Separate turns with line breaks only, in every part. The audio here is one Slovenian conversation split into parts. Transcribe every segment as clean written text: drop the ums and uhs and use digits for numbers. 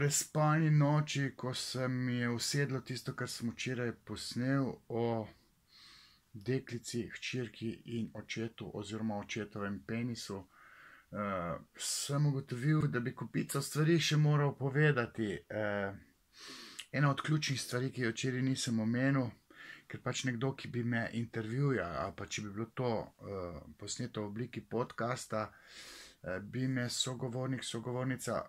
prespani noči, ko se mi je usedlo tisto, kar sem včeraj posnel o deklici, hčerki in očetu oziroma očetovem penisu, sem ugotovil, da bi kupico stvari še moral povedati. Ena od ključnih stvari, ki jo včeraj nisem omenil, ker pač nekdo, ki bi me intervjujal, ali pa če bi bilo to posneto v obliki podcasta, bi me sogovornik, sogovornica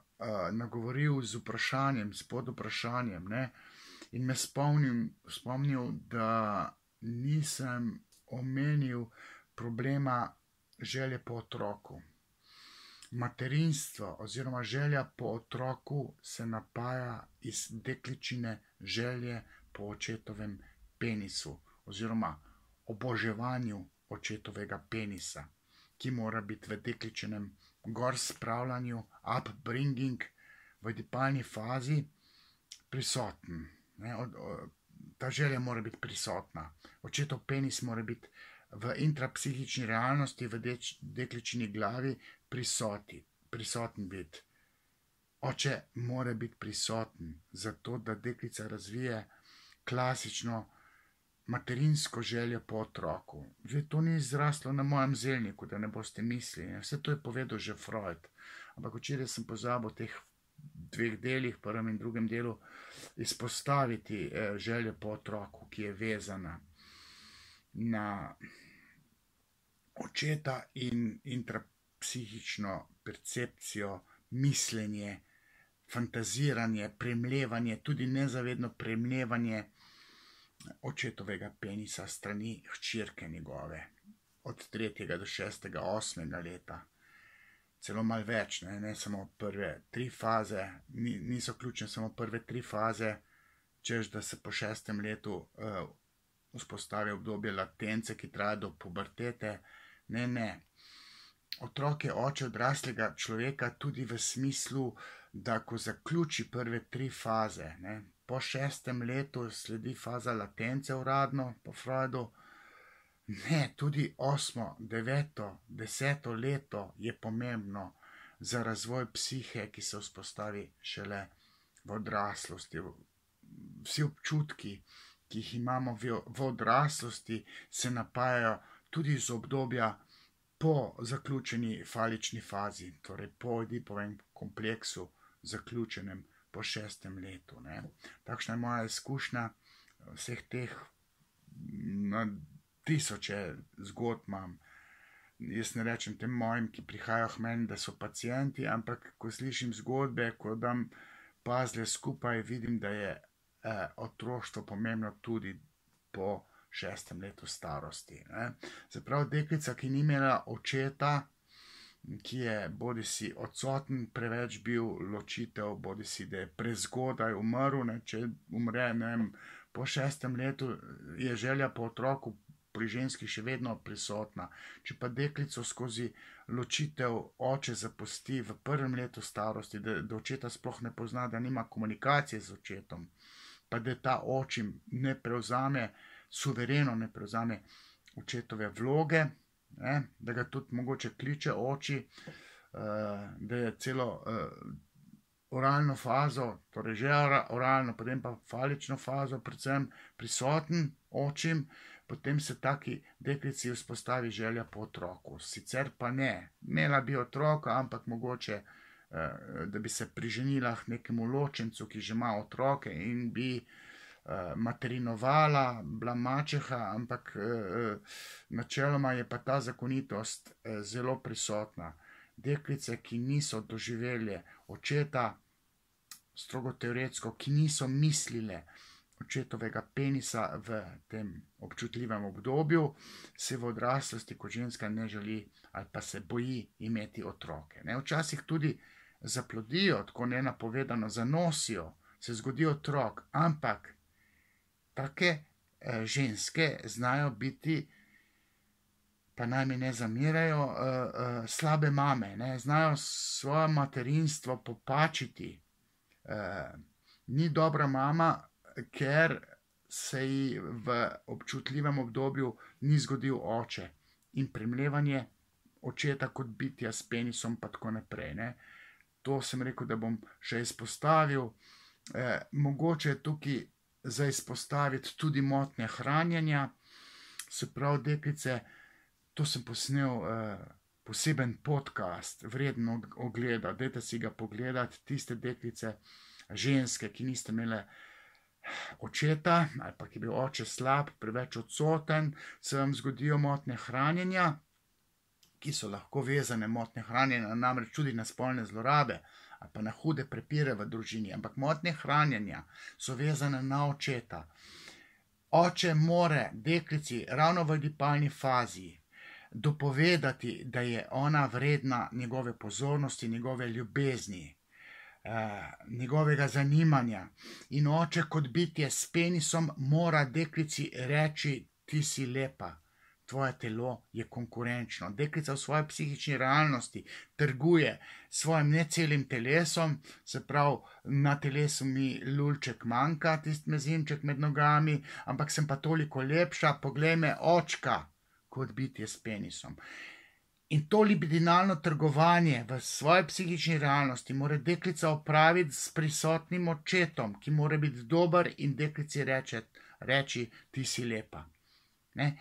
nagovoril z vprašanjem, s podvprašanjem, ne? In me spomnil, da nisem omenil problema želje po otroku. Materinstvo oziroma želja po otroku se napaja iz dekličine želje po očetovem penisu oziroma oboževanju očetovega penisa, ki mora biti v dekličinem gor spravljanju, upbringing, v dipalni fazi prisoten. Ta želja mora biti prisotna. Očetov penis mora biti v intrapsihični realnosti, v dekličini glavi prisoten biti. Oče mora biti prisoten, zato da deklica razvije klasično materinsko željo po otroku. Zdaj, to ni zraslo na mojem zelniku, da ne boste mislili. Vse to je povedal že Freud. Ampak včeraj sem pozabil teh dveh delih, prvem in drugem delu, izpostaviti željo po otroku, ki je vezana na očeta in intrapsihično percepcijo, mislenje, fantaziranje, premlevanje, tudi nezavedno premlevanje očetovega penisa strani hčerke njegove, od 3. do 6., 8. leta. Celo malo več, ne samo prve 3 faze, niso ključne samo prve 3 faze, češ da se po 6. letu vzpostavi obdobje latence, ki traja do pubertete. Ne. Otrok je oče odraslega človeka tudi v smislu, da ko zaključi prve 3 faze, ne, po 6. letu sledi faza latence uradno, po Freudu. Ne, tudi 8., 9., 10. leto je pomembno za razvoj psihe, ki se vzpostavi šele v odraslosti. Vsi občutki, ki jih imamo v odraslosti, se napajajo tudi iz obdobja po zaključeni falični fazi, torej po Oedipovem kompleksu zaključenem po 6. letu. Ne. Takšna je moja izkušnja, vseh teh na tisoče zgodb imam. Jaz ne rečem tem mojim, ki prihajajo k meni, da so pacienti, ampak ko slišim zgodbe, ko dam puzzle skupaj, vidim, da je otroštvo pomembno tudi po 6. letu starosti. Se pravi, deklica, ki ni imela očeta, ki je bodisi odsoten preveč bil, ločitev, bodisi da je prezgodaj umrl, ne, če umre, ne vem, po 6. letu je želja po otroku pri ženski še vedno prisotna. Če pa deklico skozi ločitev oče zapusti v 1. letu starosti, da očeta sploh ne pozna, da nima komunikacije z očetom, pa da ta očim ne prevzame, suvereno ne prevzame očetove vloge, ne, da ga tudi mogoče kliče oči, da je celo oralno fazo, torej že oralno, potem pa falično fazo predvsem prisoten očim, potem se taki deklici vzpostavi želja po otroku. Sicer pa ne. Imela bi otroka, ampak mogoče, da bi se priženila k nekemu ločencu, ki že ima otroke in bi materinovala, bila mačeha, ampak načeloma je pa ta zakonitost zelo prisotna. Deklice, ki niso doživele očeta, strogo teoretsko, ki niso mislile očetovega penisa v tem občutljivem obdobju, se v odraslosti kot ženska ne želi ali pa se boji imeti otroke. Včasih tudi zaplodijo, tako nenapovedano zanosijo, se zgodi otrok, ampak take ženske znajo biti, pa naj mi ne zamirajo, slabe mame, ne, znajo svoje materinstvo popačiti. Ni dobra mama, ker se ji v občutljivem obdobju ni zgodil oče in premlevanje očeta kot bitja s penisom pa tako naprej. To sem rekel, da bom še izpostavil. Mogoče je tukaj za izpostaviti tudi motnje hranjenja. Se pravi, deklice, to sem posnel poseben podcast, vreden ogleda. Dajte si ga pogledati, tiste deklice, ženske, ki niste imele očeta, ali pa ki je bil oče slab, preveč odsoten, se vam zgodijo motnje hranjenja, ki so lahko vezane motnje hranjenja, namreč tudi na spolne zlorabe, ali pa na hude prepire v družini, ampak motnje hranjenja so vezane na očeta. Oče more deklici ravno v dipalni fazi dopovedati, da je ona vredna njegove pozornosti, njegove ljubezni, njegovega zanimanja. In oče kot bitje s penisom mora deklici reči, ti si lepa, tvoje telo je konkurenčno. Deklica v svoji psihični realnosti trguje s svojim necelim telesom, se pravi, na telesu mi lulček manjka, tisti mezinček med nogami, ampak sem pa toliko lepša, poglej me, očka, kot bitje s penisom. In to libidinalno trgovanje v svoji psihični realnosti mora deklica opraviti s prisotnim očetom, ki mora biti dober in deklici reči, ti si lepa.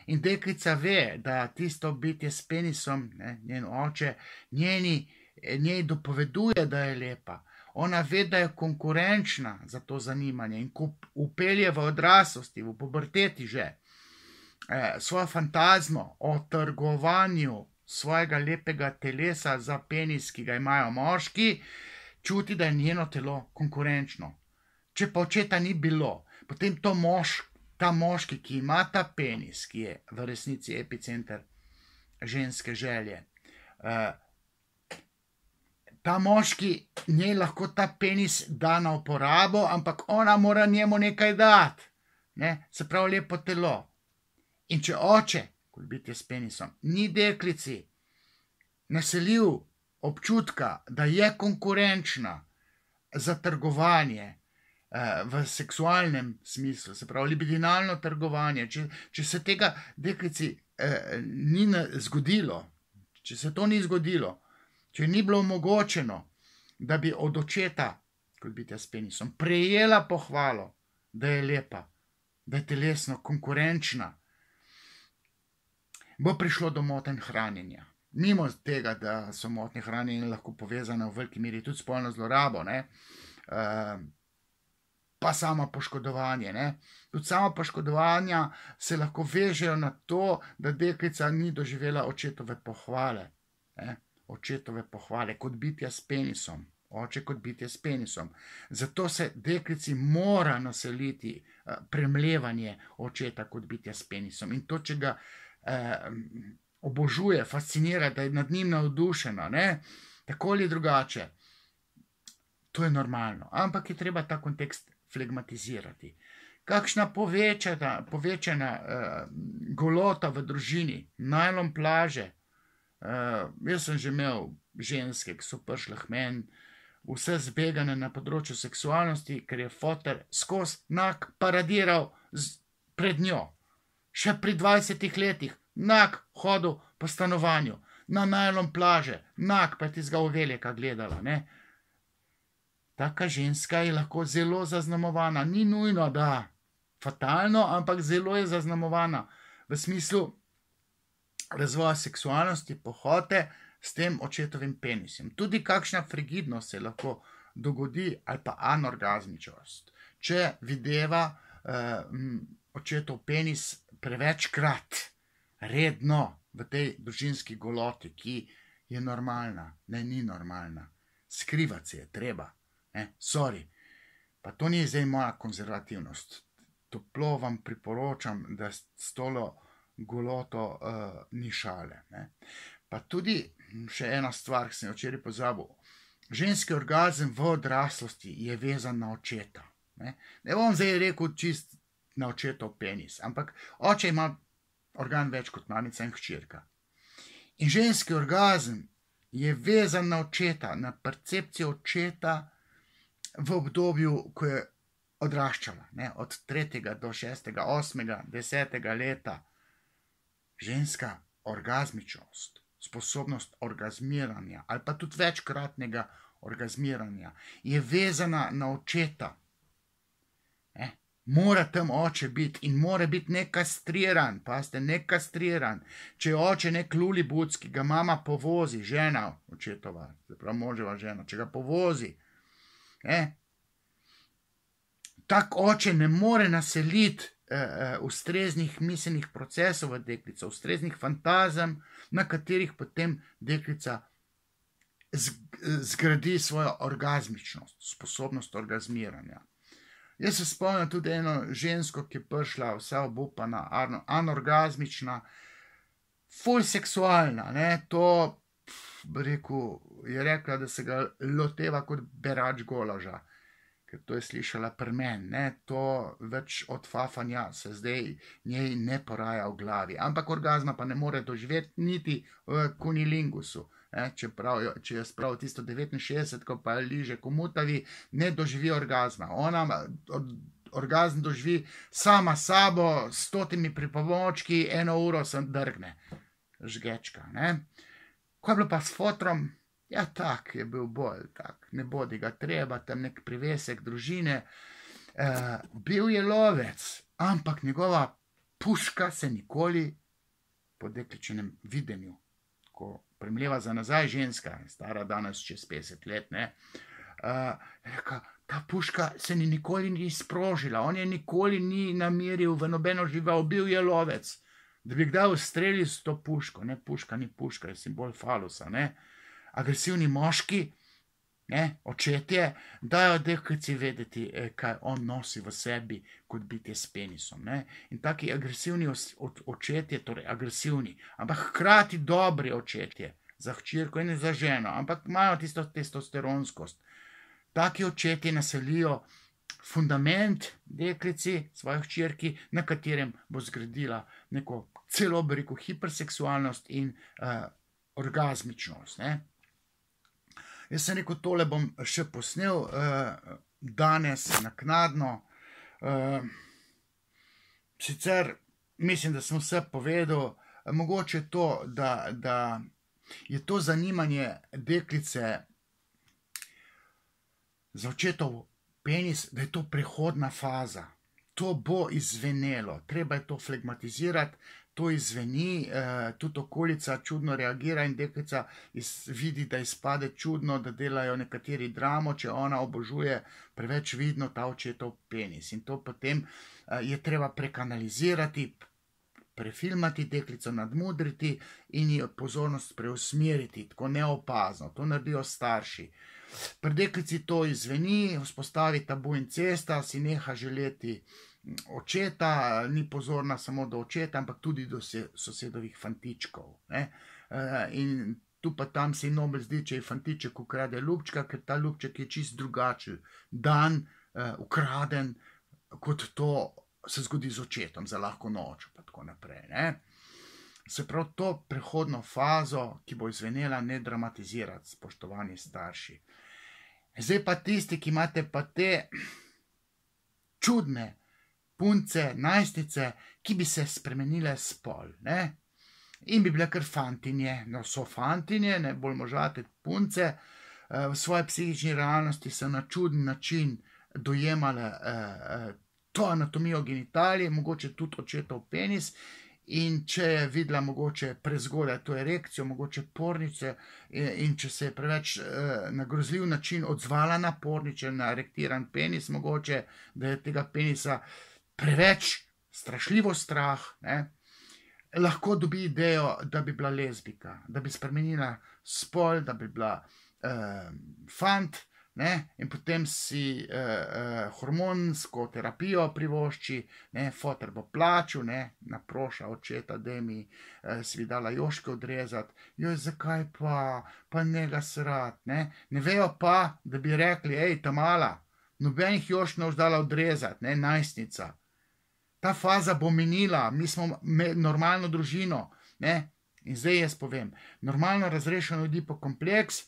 In deklica ve, da tisto bitje s penisom, njen oče, njej dopoveduje, da je lepa. Ona ve, da je konkurenčna za to zanimanje in ko upelje v odraslosti, v puberteti že, svojo fantazmo o trgovanju svojega lepega telesa za penis, ki ga imajo moški, čuti, da je njeno telo konkurenčno. Če pa očeta ni bilo, potem ta moški, ki ima ta penis, ki je v resnici epicenter ženske želje, ta moški njej lahko ta penis da na uporabo, ampak ona mora njemu nekaj dati. Se pravi, lepo telo. In če oče, kot bitje s penisom, ni deklici naselil občutka, da je konkurenčna za trgovanje v seksualnem smislu, se pravi libidinalno trgovanje, če se tega deklici ni zgodilo, če se to ni zgodilo, če ni bilo omogočeno, da bi od očeta, kot bitja s penisom, prejela pohvalo, da je lepa, da je telesno konkurenčna, bo prišlo do motenj hranjenja. Mimo tega, da so motnje hranjenja lahko povezane v veliki meri tudi spolno zlorabo, pa samo poškodovanje. Tudi samo poškodovanja se lahko vežejo na to, da deklica ni doživela očetove pohvale. Očetove pohvale kot bitja s penisom. Oče kot bitje s penisom. Zato se deklici mora naseliti premlevanje očeta kot bitja s penisom. In to, če ga obožuje, fascinira, da je nad njim navdušena, tako ali drugače, to je normalno. Ampak je treba ta kontekst flegmatizirati. Kakšna povečana golota v družini, najlon plaže. Jaz sem že imel ženske, ki so prišle k meni, vse zbegane na področju seksualnosti, ker je foter skozi nak paradiral pred njo. Še pri 20 letih, nak hodil po stanovanju, na najlon plaže, nak pa je tistega oveljeka gledala. Taka ženska je lahko zelo zaznamovana. Ni nujno, da fatalno, ampak zelo je zaznamovana v smislu razvoja seksualnosti, pohote s tem očetovim penisom. Tudi kakšna frigidnost se lahko dogodi ali pa anorgazmičnost. Če videva očetov penis prevečkrat, redno v tej družinski goloti, ki je normalna, ni normalna. Skrivati se je treba. Sorry. Pa to ni zdaj moja konzervativnost. Toplo vam priporočam, da s tolo goloto ni šale. Pa tudi še ena stvar, ki sem jo včeraj pozabil. Ženski orgazem v odraslosti je vezan na očeta. Ne bom zdaj rekel čist na očetov penis, ampak oče ima organ več kot mamica in hčerka. In ženski orgazem je vezan na očeta, na percepcijo očeta v obdobju, ko je odraščala, od 3. do 6., 8., 10. leta. Ženska orgazmičnost, sposobnost orgazmiranja ali pa tudi večkratnega orgazmiranja, je vezana na očeta. Mora tam oče biti in mora biti nekastriran, pazite, nekastriran. Če je oče nek lulibuc, ki ga mama povozi, žena očetova, zaprav moževa žena, če ga povozi, tak oče ne more naseliti ustreznih miselnih procesov v deklico, ustreznih fantazem, na katerih potem deklica zgradi svojo orgazmičnost, sposobnost orgazmiranja. Jaz se spomnim tudi eno žensko, ki je prišla vsa obupana, anorgazmična, ful seksualna, to, bi rekel, je rekla, da se ga loteva kot berač golaža, ker to je slišala pri meni, to več od fafanja se zdaj njej ne poraja v glavi, ampak orgazma pa ne more doživeti niti v kunilingusu. Če je sprav tisto 69, ko pa liže komutavi, ne doživi orgazma. Ona orgazm doživi sama sabo, s 100 pripomočki, 1 uro se drgne. Žgečka. Ko je bilo pa s fotrom, ja tak je bil bolj tak, ne bodi ga treba, tam nek privesek družine. Bil je lovec, ampak njegova puška se nikoli po dekličinem videnju, ko premljeva za nazaj ženska, stara danes čez 50 let, reka, ta puška se ni nikoli ni sprožila, on je nikoli ni namiril v nobeno žival, bil je lovec, da bi kdaj ustrelil s to puško, puška ni puška, je simbol falusa, agresivni moški, očetje, dajo deklici vedeti, kaj on nosi v sebi kot bitje s penisom. In taki agresivni očetje, torej agresivni, ampak hkrati dobri očetje, za hčerko in za ženo, ampak imajo tisto testosteronskost. Taki očetje naselijo fundament deklici, svoji hčerki, na katerem bo zgradila neko celo, bi rekel, hiperseksualnost in orgazmičnost. Jaz sem rekel, tole bom še posnel danes naknadno. Sicer mislim, da sem vse povedal, mogoče to, da je to zanimanje deklice za očetov penis, da je to prehodna faza. To bo izvenelo, treba je to flegmatizirati, to izveni, tudi okolica čudno reagira in deklica vidi, da izpade čudno, da delajo nekateri dramo, če ona obožuje preveč vidno ta očetov penis. In to potem je treba prekanalizirati, prefilmati deklico, nadmudriti in jo pozornost preusmeriti, tako neopazno. To naredijo starši. Pri deklici to izveni, vzpostavi tabu incesta, si neha želeti očeta, ni pozorna samo do očeta, ampak tudi do sosedovih fantičkov. In tu pa tam se ji nobel zdi, če je fantiček ukrade ljubčka, ker ta ljubček je čist drugačen, dan, ukraden, kot to se zgodi z očetom, za lahko noč, pa tako naprej. Se pravi, to prehodno fazo, ki bo izvenela, ne dramatizirati, spoštovani starši. Zdaj pa tisti, ki imate pa te čudne punce, najstnice, ki bi se spremenile spol, in bi bile kar fantinje, no so fantinje, bolj možate punce, v svoji psihični realnosti so na čuden način dojemale to anatomijo genitalije, mogoče tudi očetov penis, in če je videla mogoče prezgodaj to erekcijo, mogoče pornice, in če se je preveč na grozljiv način odzvala na porniče, na erektiran penis, mogoče, da je tega penisa preveč strašljivo strah, lahko dobi idejo, da bi bila lezbika, da bi spremenila spol, da bi bila fant, in potem si hormonsko terapijo privošči, foter bo plačil, naproša očeta, da mi si bi dala joške odrezati, joj, zakaj pa njega srat, ne vejo pa, da bi rekli, ej, ta mala, nobenih jošk ne boš dala odrezati, najstnica. Ta faza bo minila, mi smo normalno družino, in zdaj jaz povem, normalno razrešeno Oedipokompleks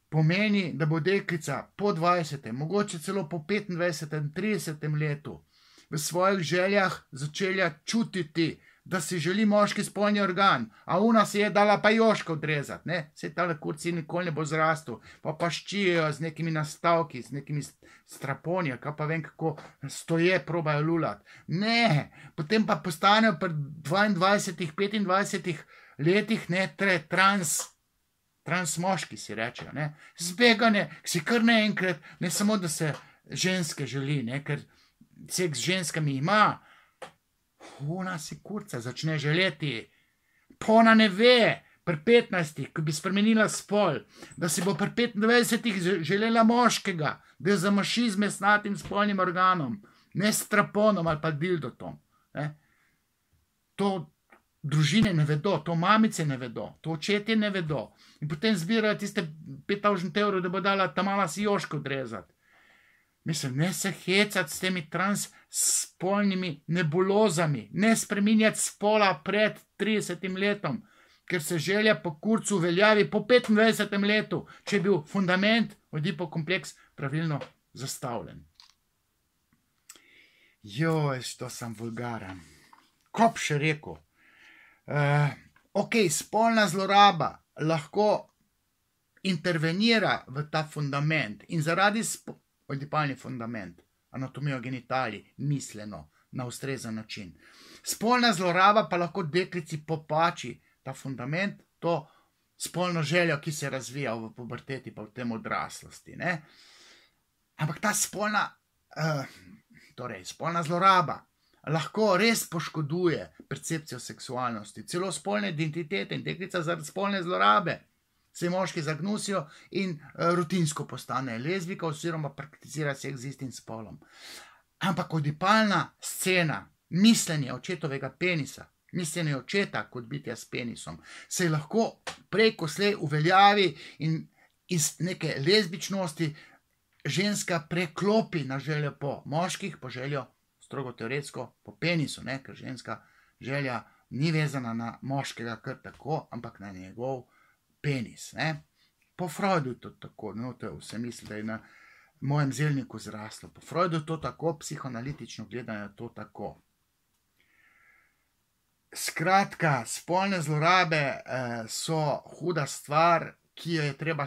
pomeni, da bo deklica po 20, mogoče celo po 25, 30 letu v svojih željah začela čutiti, da si želi moški spolni organ, a ona si je dala pa joško odrezati, ne, se tale kurci nikoli ne bo zrastel, pa ščijejo z nekimi nastavki, z nekimi straponja, kaj pa vem, kako stoje probajo lulati. Ne, potem pa postanejo pri 22, 25 letih, ne, trans moški si rečejo, ne, zbegane, si kar naenkrat, ne samo, da se ženske želi, ne, ker seks z ženskami ima, ona si kurca začne želeti, pa ona ne ve, pri 15, ko bi spremenila spol, da si bo pri 25 želela moškega, da je zamaši z mesnatim spolnim organom, ne s traponom ali pa dildotom, ne. To družine ne vedo, to mamice ne vedo, to očetje ne vedo. In potem zbirajo tiste 5000 evrov, da bo dala ta mala si joško odrezati. Mislim, ne se hecati s temi transspolnimi nebulozami, ne spreminjati spola pred 30 letom, ker se želja po kurcu uveljavi po 25 letu, če je bil fundament, odipokompleks pravilno zastavljen. Joj, to sem vulgaren. Ko bi še rekel? Ok, spolna zloraba lahko intervenira v ta fundament in zaradi odipalni fundament, anatomijo genitali, misleno, na ustrezen način. Spolna zloraba pa lahko deklici popači ta fundament, to spolno željo, ki se razvija v puberteti pa v tem odraslosti, ne. Ampak ta spolna zloraba lahko res poškoduje percepcijo seksualnosti, celo spolne identitete in deklica zaradi spolne zlorabe se moški zagnusijo in rutinsko postane lezbika oziroma prakticira seks z istim spolom. Ampak odipalna scena, mislenje očetovega penisa, mislenje očeta kot bitja s penisom, se lahko prej ko slej uveljavi in iz neke lezbičnosti ženska preklopi na željo po moških, po željo strogo teoretsko po penisu, ne, ker ženska želja ni vezana na moškega kar tako, ampak na njegov penis, ne. Po Freudu je to tako, no, to je vse misli, da je na mojem zelniku zraslo. Po Freudu je to tako, psihoanalitično gledano je to tako. Skratka, spolne zlorabe so huda stvar, ki jo je treba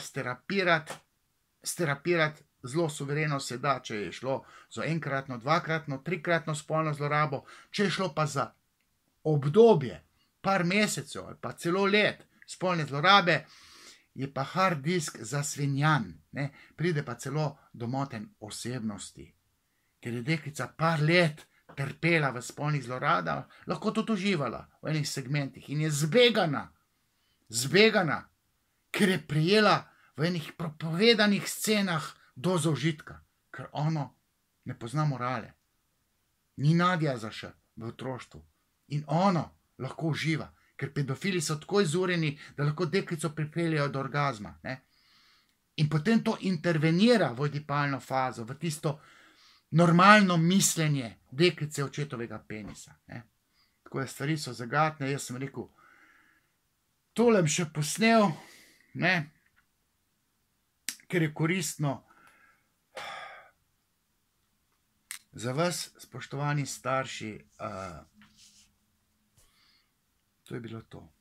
sterapirati zelo suvereno se da, če je šlo za enkratno, dvakratno, trikratno spolno zlorabo, če je šlo pa za obdobje, par mesecev ali pa celo let spolne zlorabe, je pa hard disk zasvinjan, ne, pride pa celo do motenj osebnosti, ker je deklica par let trpela v spolnih zlorabah, lahko tudi uživala v enih segmentih in je zbegana, ker je prijela v enih propovedanih scenah dozo užitka, ker ono ne pozna morale. Ni Nadja še v otroštvu in ono lahko uživa, ker pedofili so tako izurjeni, da lahko deklico pripeljejo do orgazma, ne. In potem to intervenira v odipalno fazo, v tisto normalno mislenje deklice očetovega penisa, ne. Tako da stvari so zagatne, jaz sem rekel, tole bi še posnel, ne, ker je koristno za vas, spoštovani starši, to je bilo to.